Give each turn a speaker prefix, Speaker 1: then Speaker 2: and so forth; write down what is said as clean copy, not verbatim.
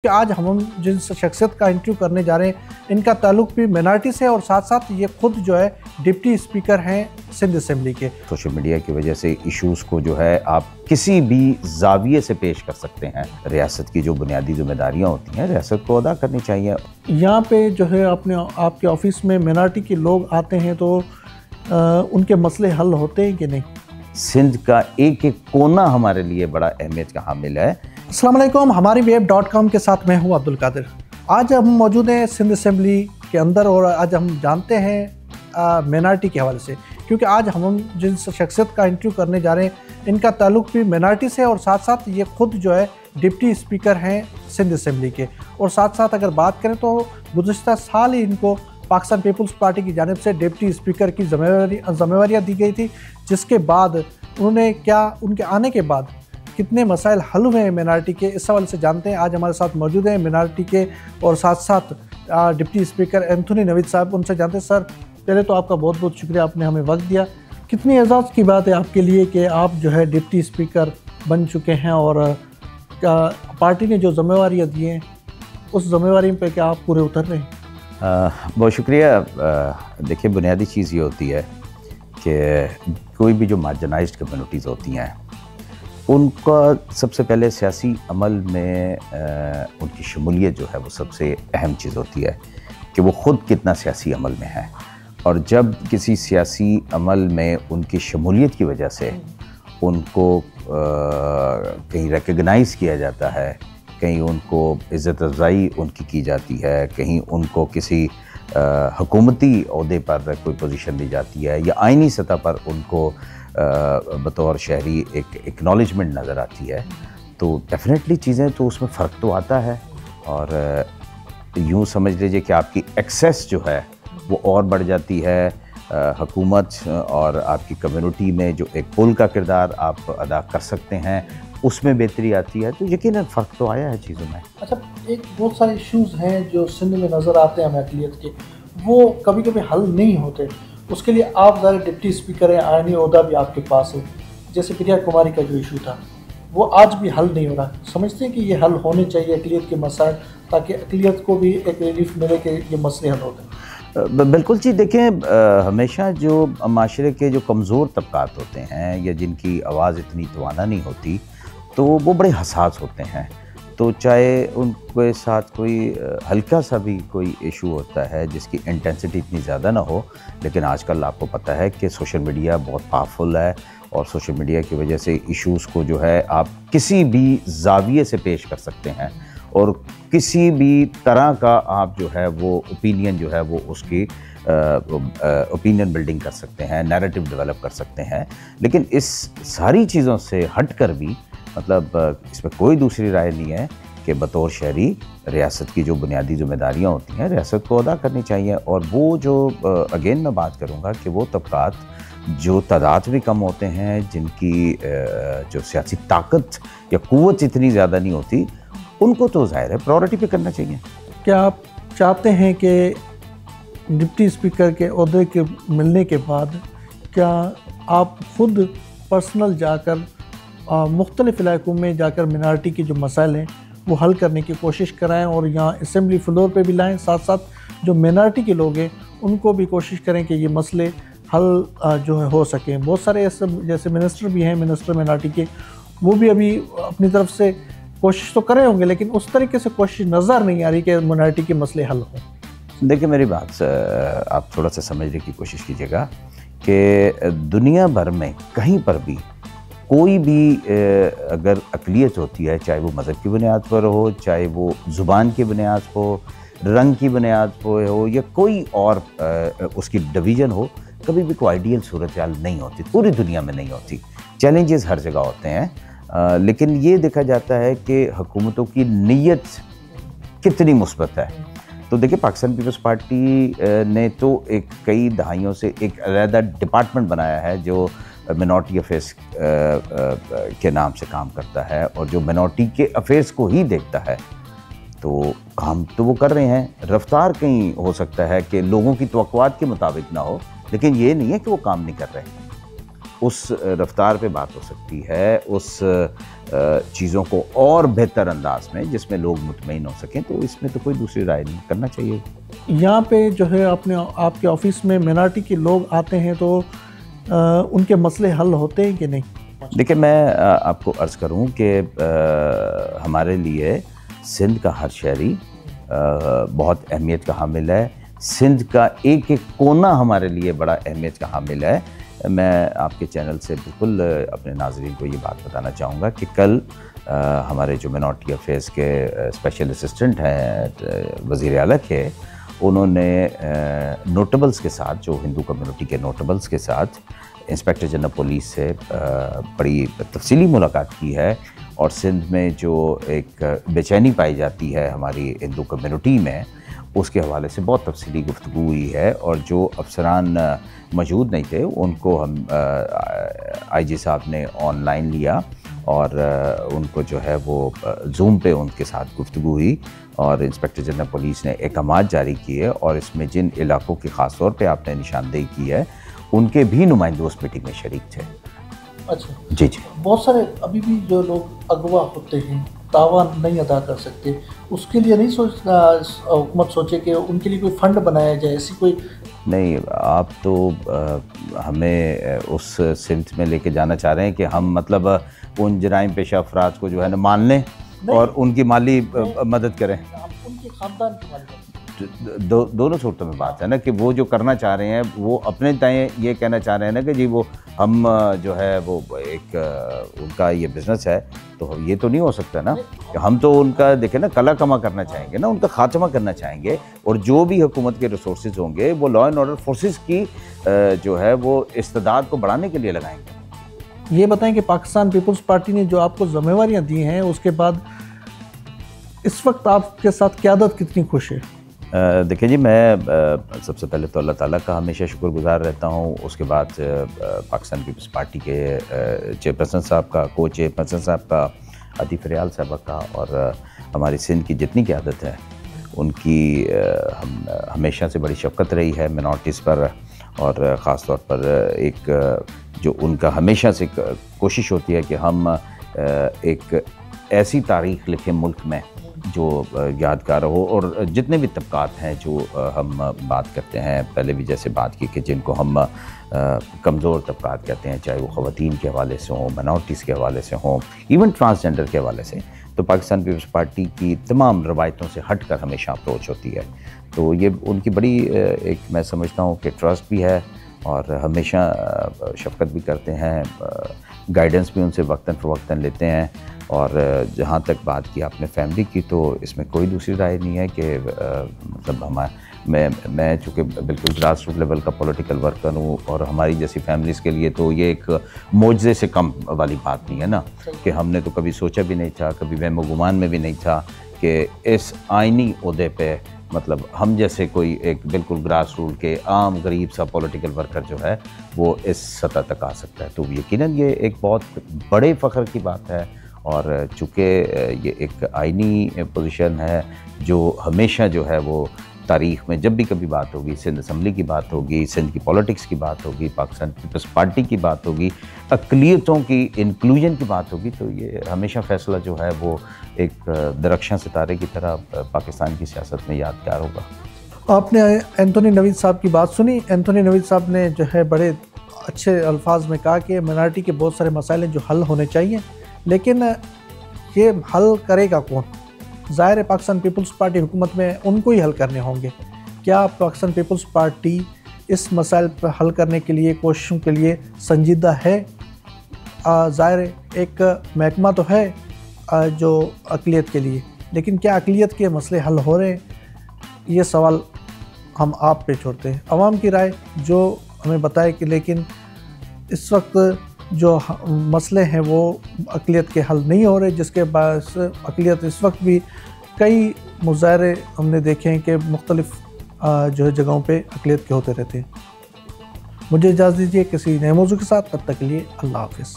Speaker 1: कि आज हम जिन शख्सियत का इंटरव्यू करने जा रहे हैं इनका ताल्लुक भी माइनॉरिटी से और साथ साथ ये खुद जो है डिप्टी स्पीकर हैं सिंध असेंबली के।
Speaker 2: सोशल मीडिया की वजह से इश्यूज़ को जो है आप किसी भी जाविये से पेश कर सकते हैं। रियासत की जो बुनियादी जिम्मेदारियां होती हैं रियासत को अदा करनी चाहिए।
Speaker 1: यहाँ पे जो है आपके ऑफिस में माइनॉरिटी के लोग आते हैं तो उनके मसले हल होते हैं कि नहीं?
Speaker 2: सिंध का एक एक कोना हमारे लिए बड़ा अहमियत का हामिल है।
Speaker 1: अस्सलाम वालेकुम, हमारी वेब.com के साथ मैं हूँ अब्दुल कादिर। आज हम मौजूद हैं सिंध असेंबली के अंदर और आज हम जानते हैं माइनॉरिटी के हवाले से, क्योंकि आज हम जिन शख्सियत का इंटरव्यू करने जा रहे हैं इनका ताल्लुक भी माइनॉरिटी से और साथ साथ ये खुद जो है डिप्टी स्पीकर हैं सिंध असेंबली के। और साथ साथ अगर बात करें तो गुज़श्ता साल ही इनको पाकिस्तान पीपल्स पार्टी की जानिब से डिप्टी स्पीकर की ज़िम्मेवारियाँ दी गई थी, जिसके बाद उन्होंने उनके आने के बाद कितने मसाइल हल हुए हैं माइनॉरिटी के, इस सवाल से जानते हैं। आज हमारे साथ मौजूद हैं माइनॉरिटी के और साथ साथ डिप्टी स्पीकर एंथोनी नवीद साहब, उनसे जानते हैं। सर, पहले तो आपका बहुत बहुत शुक्रिया, आपने हमें वक्त दिया। कितनी एजाज़ की बात है आपके लिए कि आप जो है डिप्टी स्पीकर बन चुके हैं और पार्टी ने जो जिम्मेवारियाँ दी हैं उस जिम्मेवारी पे क्या आप पूरे उतर रहे हैं?
Speaker 2: बहुत शुक्रिया। देखिए, बुनियादी चीज़ ये होती है कि कोई भी जो मार्जिनाइज्ड कम्युनिटीज़ होती हैं उनका सबसे पहले सियासी अमल में उनकी शमूलियत जो है वो सबसे अहम चीज़ होती है कि वो ख़ुद कितना सियासी अमल में है। और जब किसी सियासी अमल में उनकी शमूलियत की वजह से उनको कहीं रिकग्नाइज़ किया जाता है, कहीं उनको इज़्ज़त अफ़ज़ाई उनकी की जाती है, कहीं उनको किसी हुकूमती ओहदे पर कोई पोजीशन दी जाती है या आइनी सतह पर उनको बतौर शहरी एक एक्नॉलेजमेंट नज़र आती है, तो डेफिनेटली चीज़ें तो उसमें फ़र्क तो आता है। और यूँ समझ लीजिए कि आपकी एक्सेस जो है वो और बढ़ जाती है। हुकूमत और आपकी कम्युनिटी में जो एक पुल का किरदार आप अदा कर सकते हैं उसमें बेहतरी आती है, तो यकीनन फ़र्क तो आया है चीज़ों में।
Speaker 1: अच्छा, एक बहुत सारे इश्यूज़ हैं जो सिंध में नज़र आते हैं अक़लियत के, वो कभी कभी हल नहीं होते। उसके लिए आप ज़रा डिप्टी स्पीकर हैं, आईनी ओहदा भी आपके पास है। जैसे प्रिया कुमारी का जो इशू था वो आज भी हल नहीं हो रहा। समझते हैं कि ये हल होने चाहिए अक़लियत के मसाइल, ताकि अक़लियत को भी एक रिलीफ मिले कि ये मसले हल होते हैं?
Speaker 2: बिल्कुल जी। देखें, हमेशा जो माशरे के जो कमज़ोर तबकात होते हैं या जिनकी आवाज़ इतनी तवाना नहीं होती तो वो बड़े हसास होते हैं। तो चाहे उनके साथ कोई हल्का सा भी कोई इशू होता है जिसकी इंटेंसिटी इतनी ज़्यादा ना हो, लेकिन आजकल आपको पता है कि सोशल मीडिया बहुत पावरफुल है और सोशल मीडिया की वजह से इश्यूज़ को जो है आप किसी भी जाविये से पेश कर सकते हैं और किसी भी तरह का आप जो है वो ओपिनियन जो है वो उसकी ओपिनियन बिल्डिंग कर सकते हैं, नैरेटिव डेवलप कर सकते हैं। लेकिन इस सारी चीज़ों से हट कर भी मतलब इसमें कोई दूसरी राय नहीं है कि बतौर शहरी रियासत की जो बुनियादी जिम्मेदारियां होती हैं रियासत को अदा करनी चाहिए। और वो जो अगेन मैं बात करूंगा कि वो तबकात जो तादाद में कम होते हैं, जिनकी जो सियासी ताकत या क़ुव्वत इतनी ज़्यादा नहीं होती, उनको तो ज़ाहिर है प्रायोरिटी पे करना चाहिए।
Speaker 1: क्या आप चाहते हैं कि डिप्टी स्पीकर के ओहदे के मिलने के बाद क्या आप खुद पर्सनल जाकर मुख्तलिफ़ इलाकों में जाकर मिनॉरिटी के जो मसाइल हैं वो हल करने की कोशिश कराएं और यहाँ असेंबली फ्लोर पे भी लाएं, साथ साथ जो मिनॉरिटी के लोग हैं उनको भी कोशिश करें कि ये मसले हल जो है हो सकें? बहुत सारे ऐसे जैसे मिनिस्टर भी हैं, मिनिस्टर मिनॉरिटी के, वो भी अभी अपनी तरफ से कोशिश तो कर रहे होंगे, लेकिन उस तरीके से कोशिश नज़र नहीं आ रही कि मिनॉरिटी के मसले हल हों।
Speaker 2: देखिए, मेरी बात आप थोड़ा सा समझने की कोशिश कीजिएगा कि दुनिया भर में कहीं पर भी कोई भी अगर अक़लियत होती है, चाहे वो मज़हब की बुनियाद पर हो, चाहे वो ज़ुबान की बुनियाद हो, रंग की बुनियाद पर हो या कोई और उसकी डिवीज़न हो, कभी भी कोई आइडियल सूरत हाल नहीं होती, पूरी दुनिया में नहीं होती। चैलेंजेस हर जगह होते हैं, लेकिन ये देखा जाता है कि हुकूमतों की नीयत कितनी मुस्बत है। तो देखिए, पाकिस्तान पीपल्स पार्टी ने तो कई दहाइयों से एक अलग डिपार्टमेंट बनाया है जो मिनॉरिटी अफेयर्स के नाम से काम करता है और जो मिनॉरिटी के अफेयर्स को ही देखता है। तो काम तो वो कर रहे हैं, रफ्तार कहीं हो सकता है कि लोगों की तवक्कुआत के मुताबिक ना हो, लेकिन ये नहीं है कि वो काम नहीं कर रहे। उस रफ्तार पे बात हो सकती है, उस चीज़ों को और बेहतर अंदाज में जिसमें लोग मुतमईन हो सकें, तो इसमें तो कोई दूसरी राय नहीं, करना चाहिए।
Speaker 1: यहाँ पे जो है आपके ऑफिस में मिनार्टी के लोग आते हैं तो उनके मसले हल होते हैं कि नहीं?
Speaker 2: देखिए, मैं आपको अर्ज़ करूँ कि हमारे लिए सिंध का हर शहरी बहुत अहमियत का हामिल है। सिंध का एक एक कोना हमारे लिए बड़ा अहमियत का हामिल है। मैं आपके चैनल से बिल्कुल अपने नाज़रीन को ये बात बताना चाहूँगा कि कल हमारे जो मिनॉरिटी अफेयर्स के स्पेशल असिस्टेंट हैं वज़ीर आला के, उन्होंने नोटेबल्स के साथ, जो हिंदू कम्युनिटी के नोटेबल्स के साथ इंस्पेक्टर जनरल पुलिस से बड़ी तफसीली मुलाकात की है। और सिंध में जो एक बेचैनी पाई जाती है हमारी हिंदू कम्युनिटी में, उसके हवाले से बहुत तफसीली गुफ्तगू हुई है। और जो अफसरान मौजूद नहीं थे उनको हम आईजी साहब ने ऑनलाइन लिया और उनको जो है वो जूम पे उनके साथ गुफ्तगू हुई। और इंस्पेक्टर जनरल पुलिस ने अहकामात जारी किए और इसमें जिन इलाकों की ख़ास तौर पे आपने निशानदेही की है, उनके भी नुमाइंदे उस मीटिंग में शरीक थे।
Speaker 1: अच्छा
Speaker 2: जी जी।
Speaker 1: बहुत सारे अभी भी जो लोग अगवा होते हैं, तावान नहीं अदा कर सकते, उसके लिए नहीं हुकूमत सोचे कि उनके लिए कोई फ़ंड बनाया जाए, ऐसी कोई?
Speaker 2: नहीं, आप तो हमें उस सिमत में लेके जाना चाह रहे हैं कि हम मतलब उन जराइम पेशा अफराद को जो है ना मान लें और उनकी माली मदद करें।
Speaker 1: उनके ख़ानदान की माली
Speaker 2: दोनों सूरतों में बात है ना कि वो जो करना चाह रहे हैं वो अपने ताएं ये कहना चाह रहे हैं ना कि जी वो हम जो है वो एक उनका ये बिज़नेस है, तो ये तो नहीं हो सकता ना कि हम तो उनका देखें ना कला कमा करना चाहेंगे ना, उनका खात्मा करना चाहेंगे। और जो भी हुकूमत के रिसोर्सेज होंगे वो लॉ एंड ऑर्डर फोर्सेस की जो है वो इस्तेदाद को बढ़ाने के लिए लगाएंगे।
Speaker 1: ये बताएं कि पाकिस्तान पीपल्स पार्टी ने जो आपको जिम्मेवारियाँ दी हैं, उसके बाद इस वक्त आपके साथ क़यादत कितनी खुश है?
Speaker 2: देखिए जी, मैं सबसे पहले तो अल्लाह ताला का हमेशा शुक्रगुज़ार रहता हूँ। उसके बाद पाकिस्तान पीपल्स पार्टी के चेयरपर्सन साहब का, को चेयरपर्सन साहब का, आतिफ रियाल साहब का, और हमारी सिंध की जितनी क़यादत है उनकी हम हमेशा से बड़ी शफ़क़त रही है मिनॉरिटीज़ पर। और ख़ास तौर पर एक जो उनका हमेशा से कोशिश होती है कि हम एक ऐसी तारीख़ लिखें मुल्क में जो यादगार हो। और जितने भी तबक़ात हैं जो हम बात करते हैं, पहले भी जैसे बात की कि जिनको हम कमज़ोर तबक़ात कहते हैं, चाहे वो ख़वातीन के हवाले से हों, माइनॉरिटीज़ के हवाले से हों, इवन ट्रांसजेंडर के हवाले से, तो पाकिस्तान पीपल्स पार्टी की तमाम रवायतों से हट कर हमेशा अप्रोच होती है। तो ये उनकी बड़ी एक मैं समझता हूँ कि ट्रस्ट भी है और हमेशा शफ़क़त भी करते हैं, गाइडेंस भी उनसे वक्तन फ़वक्तन लेते हैं। और जहाँ तक बात की आपने फैमिली की, तो इसमें कोई दूसरी राय नहीं है कि मतलब मैं चूँकि बिल्कुल ग्रास रूट लेवल का पॉलिटिकल वर्कर हूँ और हमारी जैसी फैमिलीज़ के लिए तो ये एक मौजज़े से कम वाली बात नहीं है ना, कि हमने तो कभी सोचा भी नहीं था, कभी वहम गुमान में भी नहीं था कि इस आइनी ओहदे पे मतलब हम जैसे कोई एक बिल्कुल ग्रास रूट के आम गरीब सा पॉलिटिकल वर्कर जो है वो इस सतह तक आ सकता है। तो यकीनन ये एक बहुत बड़े फ़ख्र की बात है। और चूँकि ये एक आइनी पोजीशन है जो हमेशा जो है वो तारीख़ में जब भी कभी बात होगी, सिंध असम्बली की बात होगी, सिंध की पॉलिटिक्स की बात होगी, पाकिस्तान पीपल्स पार्टी की बात होगी, अक़लियतों की इंक्लूजन की बात होगी, तो ये हमेशा फ़ैसला जो है वो एक दरख्शां सितारे की तरह पाकिस्तान की सियासत में यादगार होगा।
Speaker 1: आपने एंथोनी नवीद साहब की बात सुनी। एंथोनी नवीद साहब ने जो है बड़े अच्छे अल्फाज में कहा कि मिनॉरिटी के बहुत सारे मसाइल हैं जो हल होने चाहिए, लेकिन ये हल करेगा कौन? ज़ाहिर है पाकिस्तान पीपल्स पार्टी हुकूमत में उनको ही हल करने होंगे। क्या पाकिस्तान पीपल्स पार्टी इस मसाइल पर हल करने के लिए, कोशिशों के लिए संजीदा है? ज़ाहिर है एक महकमा तो है जो अक़लियत के लिए, लेकिन क्या अक़लियत के मसले हल हो रहे हैं? ये सवाल हम आप पे छोड़ते हैं। आवाम की राय जो हमें बताए कि लेकिन इस वक्त जो मसले हैं वो अक़लियत के हल नहीं हो रहे, जिसके बायस अक़लियत इस वक्त भी कई मुज़ाहरे हमने देखे हैं कि मुख्तलिफ़ जो है जगहों पे अक़लियत के होते रहते हैं। मुझे इजाज़त दीजिए किसी नए मौजू के साथ, तब तक के लिए अल्लाह हाफ़िज़।